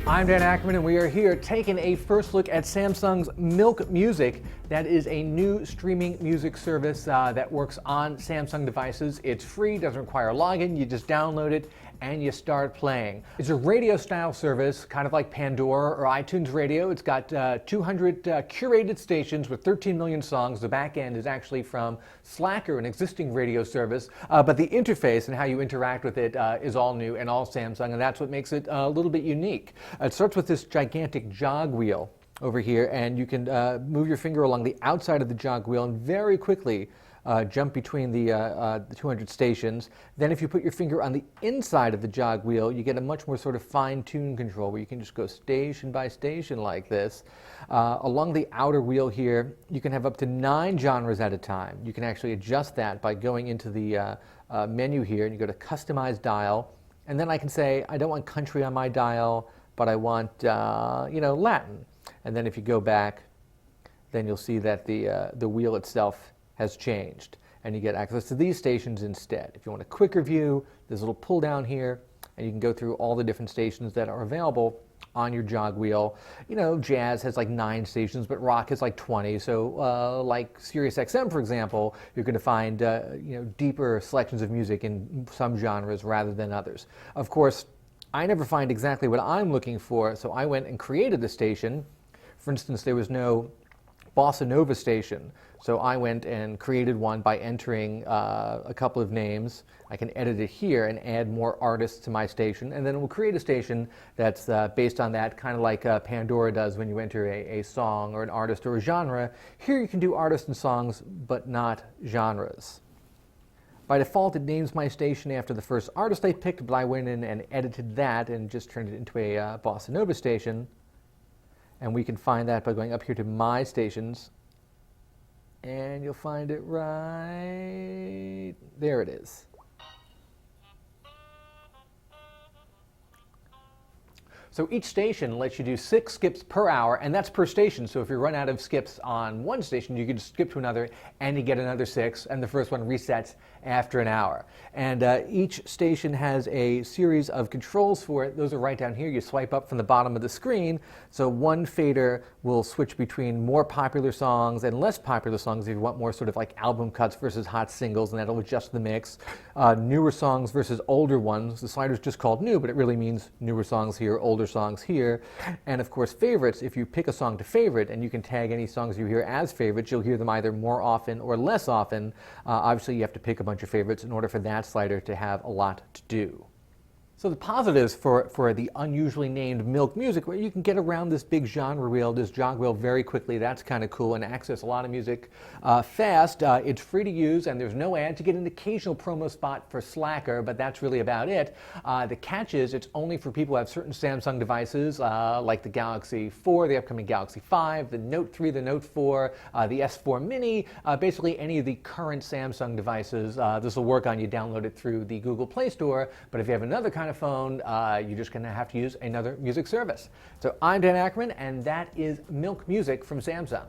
I'm Dan Ackerman, and we are here taking a first look at Samsung's Milk Music. That is a new streaming music service that works on Samsung devices. It's free, doesn't require a login. You just download it and you start playing. It's a radio-style service, kind of like Pandora or iTunes Radio. It's got 200 curated stations with 13 million songs. The back end is actually from Slacker, an existing radio service, but the interface and how you interact with it is all new and all Samsung, and that's what makes it a little bit unique. It starts with this gigantic jog wheel over here, and you can move your finger along the outside of the jog wheel and very quickly jump between the 200 stations. Then if you put your finger on the inside of the jog wheel, you get a much more sort of fine-tuned control where you can just go station by station like this. Along the outer wheel here, you can have up to 9 genres at a time. You can actually adjust that by going into the menu here, and you go to Customize Dial. And then I can say, I don't want country on my dial, but I want, Latin. And then if you go back, then you'll see that the wheel itself has changed, and you get access to these stations instead. If you want a quicker view, there's a little pull down here, and you can go through all the different stations that are available on your jog wheel. Jazz has like 9 stations, but rock has like 20. So like Sirius XM, for example, you're going to find deeper selections of music in some genres rather than others. Of course, I never find exactly what I'm looking for, so I went and created the station. For instance, there was no Bossa Nova station, so I went and created one by entering a couple of names. I can edit it here and add more artists to my station, and then it will create a station that's based on that, kind of like Pandora does when you enter a song or an artist or a genre. Here you can do artists and songs, but not genres. By default, it names my station after the first artist I picked, but I went in and edited that and just turned it into a Bossa Nova station. And we can find that by going up here to My Stations, and you'll find it right there. It is. So each station lets you do 6 skips per hour, and that's per station. So if you run out of skips on one station, you can just skip to another and you get another 6, and the first one resets after an hour. And each station has a series of controls for it. Those are right down here. You swipe up from the bottom of the screen. So one fader will switch between more popular songs and less popular songs if you want more sort of like album cuts versus hot singles, and that'll adjust the mix. Newer songs versus older ones. The slider's just called new, but it really means newer songs here, older songs here. And of course, favorites. If you pick a song to favorite, and you can tag any songs you hear as favorites, you'll hear them either more often or less often. Obviously, you have to pick a bunch of favorites in order for that slider to have a lot to do. So the positives for the unusually named Milk Music, where you can get around this big genre wheel, this jog wheel very quickly. That's kind of cool, and access a lot of music fast. It's free to use, and there's no ads. You get an occasional promo spot for Slacker, but that's really about it. The catch is it's only for people who have certain Samsung devices, like the Galaxy 4, the upcoming Galaxy 5, the Note 3, the Note 4, the S4 Mini, basically any of the current Samsung devices. This will work on. You download it through the Google Play Store, but if you have another kind of phone, you're just going to have to use another music service. So I'm Dan Ackerman, and that is Milk Music from Samsung.